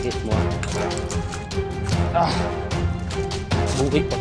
sakit mo. Buhay pa.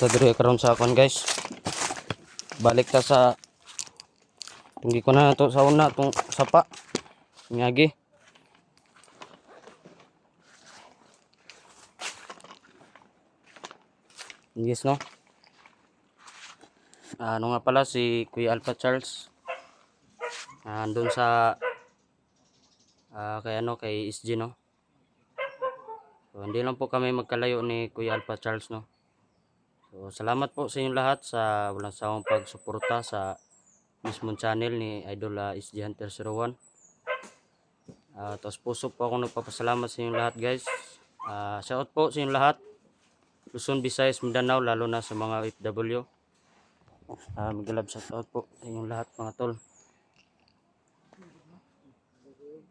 Ito diri karon sa akon guys. Balik ta sa tunggi ko na to sa una tong sapa. Ngagi. Yes no. Ano nga pala si Kuya Alpha Charles. Andun sa kay SG no. So, hindi lang po kami magkalayo ni Kuya Alpha Charles no. So, salamat po sa inyong lahat sa walang sawang pagsuporta sa mismong channel ni Idol SG Hunter 01. Tapos puso po ako nagpapasalamat sa inyong lahat guys. Shout out po sa inyong lahat. Luzon, Visayas, Mindanao, lalo na sa mga OFW. Mag-love shout out po sa inyong lahat mga tol.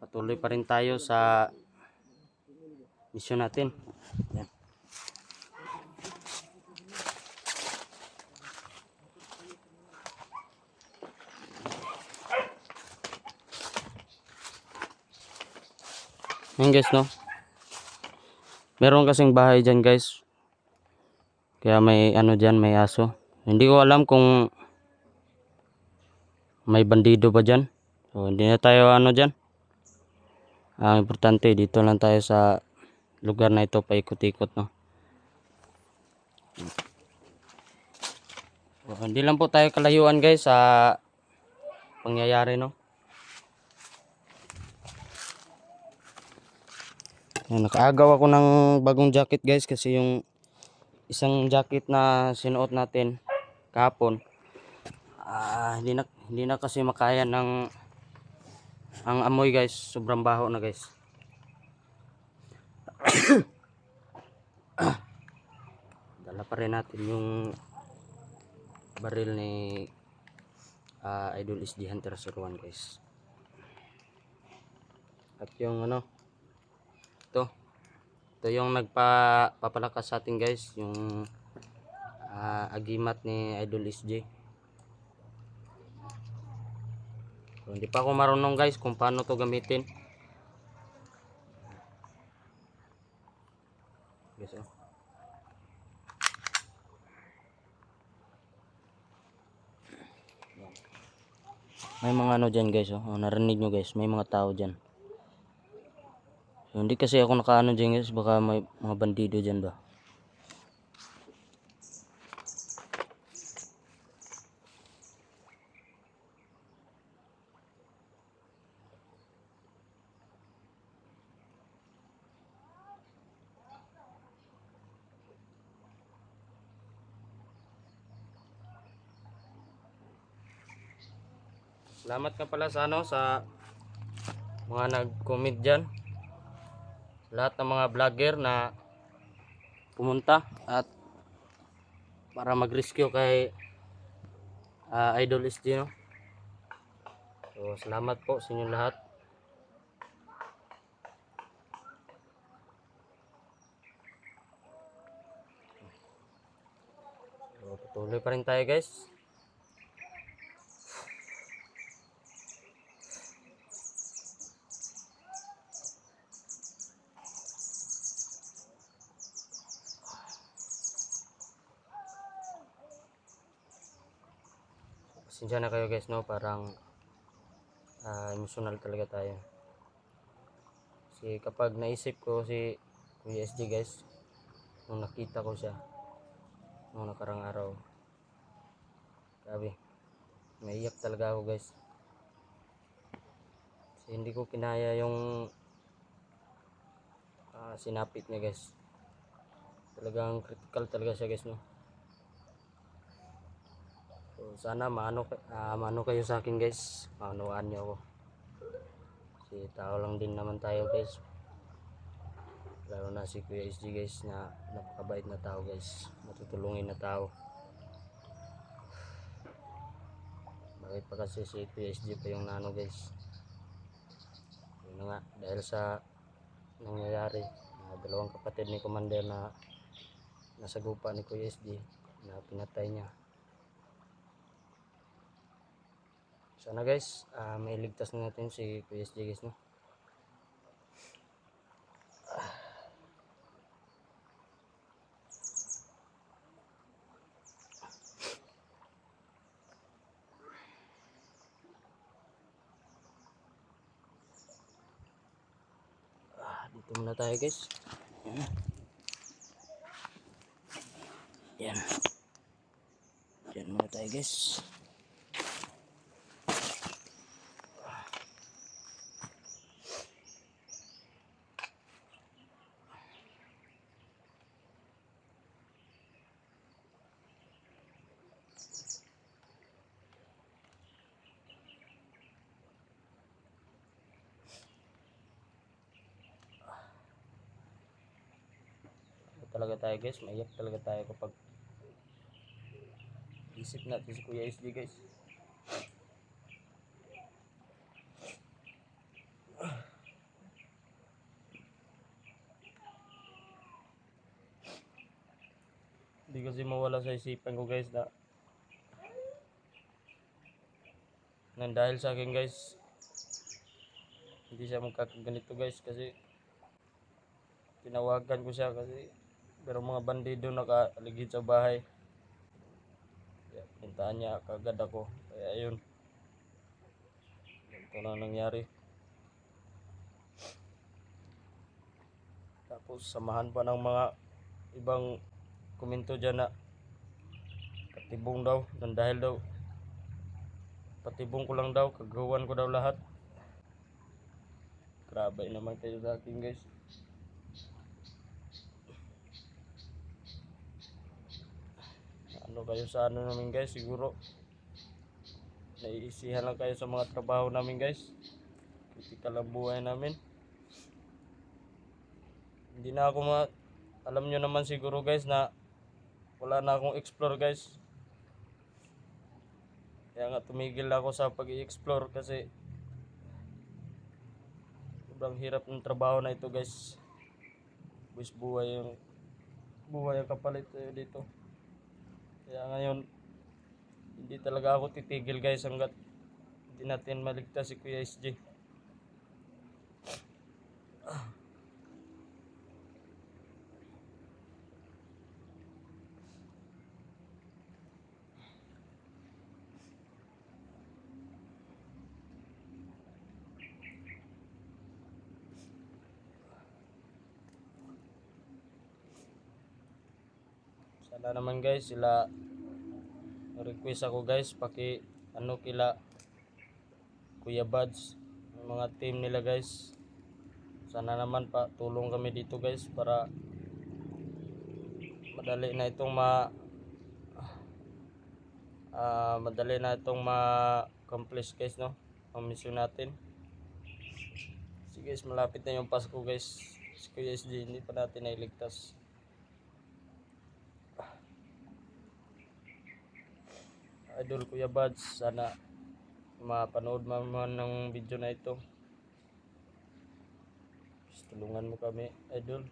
Patuloy pa rin tayo sa misyon natin. Yan. Yan guys no. Meron kasing bahay dyan guys. Kaya may ano dyan, may aso. Hindi ko alam kung may bandido ba dyan. So hindi na tayo ano dyan. Ang importante dito lang tayo sa lugar na ito, paikot-ikot no. So, hindi lang po tayo kalayuan guys sa pangyayari no. Nakaagaw ako ng bagong jacket guys kasi yung isang jacket na sinuot natin kahapon hindi na kasi makaya ng ang amoy guys, sobrang baho na guys. Dala pa rin natin yung baril ni Idol SG Hunter 01 guys. At yung ano, ito yung nagpapalakas sa atin guys, yung agimat ni Idol SG. So, hindi pa ako marunong guys kung paano to gamitin. Guys, oh. May mga ano dyan guys, oh. Narinig nyo guys, may mga tao dyan. So, hindi kasi ako nakaano dyan guys, baka may mga bandido dyan ba. Salamat ka pala sa ano, sa mga nag-comment dyan. Lahat ng mga vlogger na pumunta at para mag-rescue kay Idol SG no. So salamat po sa inyong lahat. So, patuloy pa rin tayo guys. pasensya na kayo guys, no, parang emotional talaga tayo. Kasi kapag naisip ko si Kuya SG guys, nung nakita ko siya nung nakarang araw, grabe, naiyak talaga ako guys. Kasi hindi ko kinaya yung sinapit niya guys. Talagang critical talaga siya guys, no. So sana maano kayo sa akin guys, maunawaan niyo ako. Kasi tao lang din naman tayo guys, lalo na si Kuya SG guys, na napakabait na tao guys, matutulungin na tao. Bakit pa kasi si Kuya SG pa yung nano guys? Yun na nga, dahil sa nangyayari na dalawang kapatid ni Commander na nasagupa ni Kuya SG, na pinatay niya. Sana guys, mailigtas na natin si Kuya SG guys, no. Dito muna tayo guys. Yan. Yan muna tayo guys. Talaga tayo guys, maiyak talaga tayo kapag isip natin si Kuya SG guys. Hindi kasi mawala sa isipan ko guys na nang dahil sa akin guys, hindi siya magkakaganito guys, kasi tinawagan ko siya kasi pero mga bandido nakaligid sa bahay. Kaya pinuntahan niya kagad ako. Kaya ayun, ito na nangyari. Tapos samahan pa ng mga ibang komento dyan na patibong daw, nang dahil daw patibong ko lang daw, kagawan ko daw lahat. Grabe naman kayo sa akin guys. Ano kayo sa ano namin guys, siguro naiisihan lang kayo sa mga trabaho namin guys. Kritikal ang buhay namin. Hindi na ako alam nyo naman siguro guys na wala na akong explore guys. Kaya nga tumigil ako sa pag-i-explore kasi sobrang hirap ng trabaho na ito guys. Buhay ang kapalit dito. Kaya ngayon hindi talaga ako titigil guys hanggat hindi natin maligtas si Kuya SG. Sana naman guys, sila request ako guys, ano kila Kuya Buds, mga team nila guys. Sana naman pa tulong kami dito guys para madali na itong ma-accomplish guys, no, ang mission natin. So guys, malapit na yung Pasko guys. Si Kuya SG hindi pa natin nailigtas. Idol Kuya Buds, sana mapanood man ng video na ito. Tulungan mo kami idol.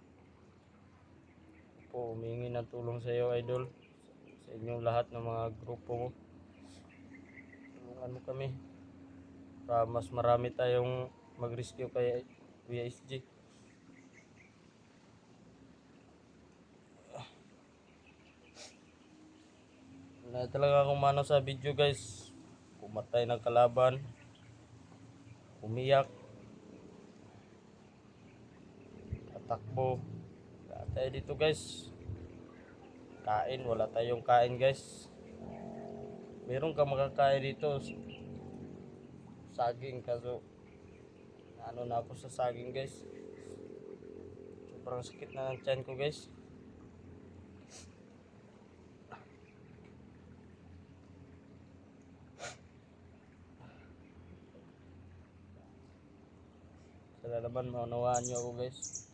Po, humingi ng tulong sa iyo idol, sa inyong lahat ng mga grupo mo. Tulungan mo kami para mas marami tayong mag-rescue kay Kuya SG. Wala talaga akong mano sa video guys. pumatay ng kalaban, umiyak, tatakbo. Wala tayo dito guys. Kain, wala tayong kain guys. Meron ka makakain dito, saging, kaso ano na ako sa saging guys. Sobrang sakit na ng tiyan ko guys. Sa lalaban, maunawaan nyo ako guys.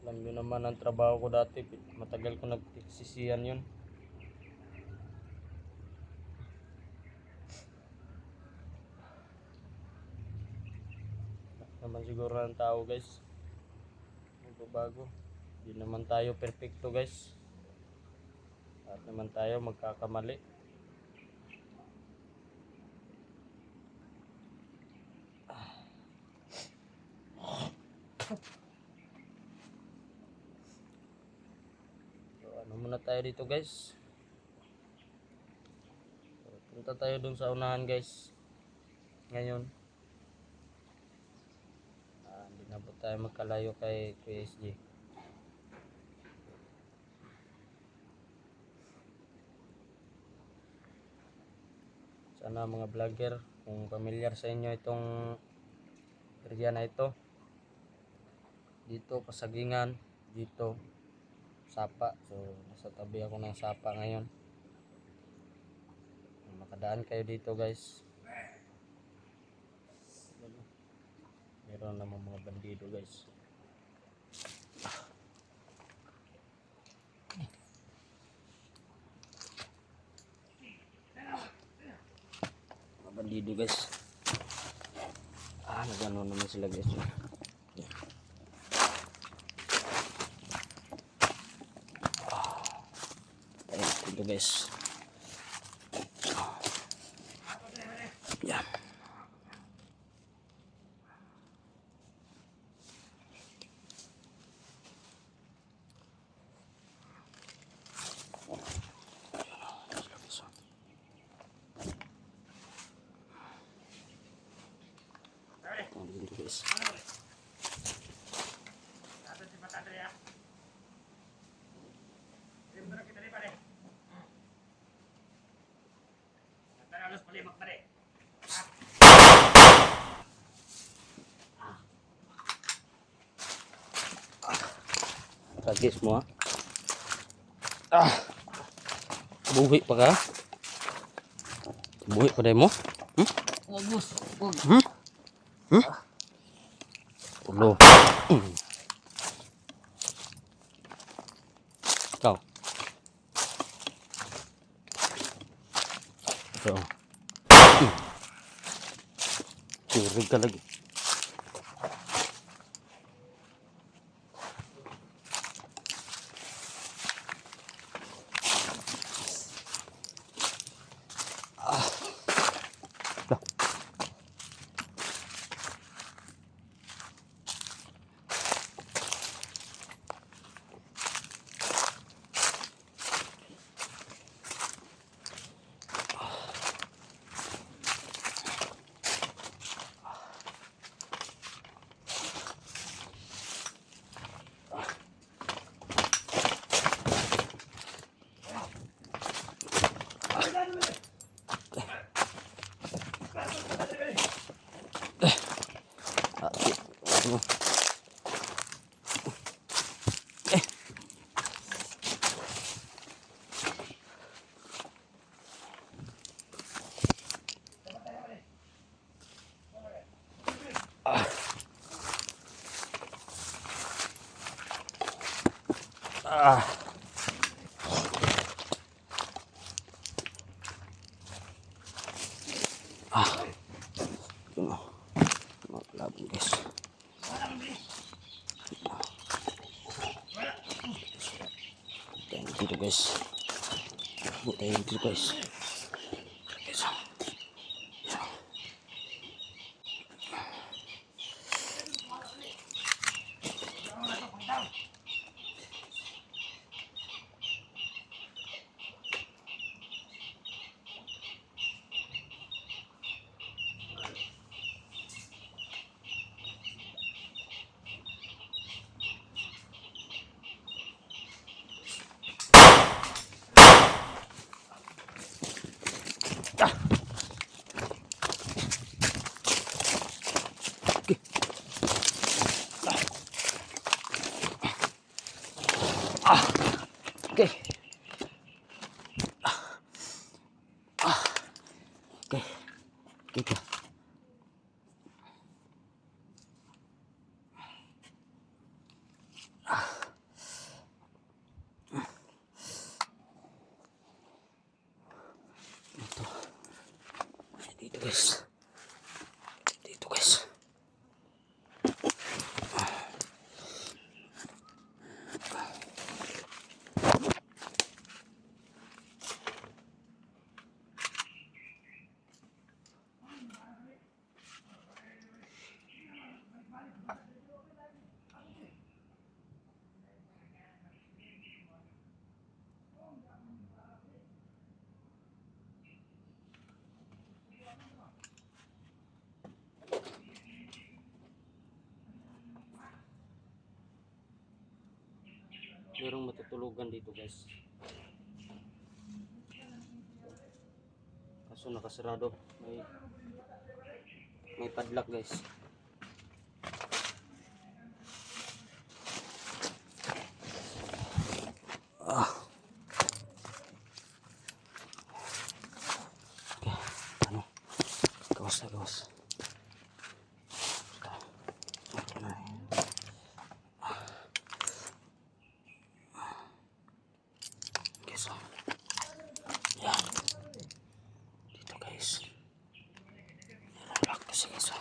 Alam nyo naman ang trabaho ko dati, matagal ko nagtiksisiyan yun. Naman siguro ng tao guys, magbabago. Hindi naman tayo perfecto guys, at naman tayo magkakamali. So ano muna tayo dito guys. So, punta tayo dun sa unahan guys. Ngayon hindi na po tayo magkalayo kay SG. Sana mga vlogger, kung familiar sa inyo itong area na ito, dito Kasagingan, dito Sapa. So nasa tabi ako ng Sapa ngayon. Makadaan kayo dito guys. Meron naman mga bandido guys. Mga bandido guys. Nagano naman sila guys. Ayan, dito guys. Yan. Dito guys. Kagis mo ha. Buhi pa ka? Buhi pa dahil mo? Bagus. Ulo. Ikaw. Ito. Turig ka lagi. Ito na. Mga laban guys. Tayo dito guys. Tayo dito guys. Ah. Okay. Ah. Okay. Okay. Kita. Dito guys. Dito guys. Merong matutulugan dito guys. Kaso nakasarado. May padlock guys. Ah. Okay. Ano? Gawas na gawas. Okay, so. Yan. Dito guys. Lock kasi guys.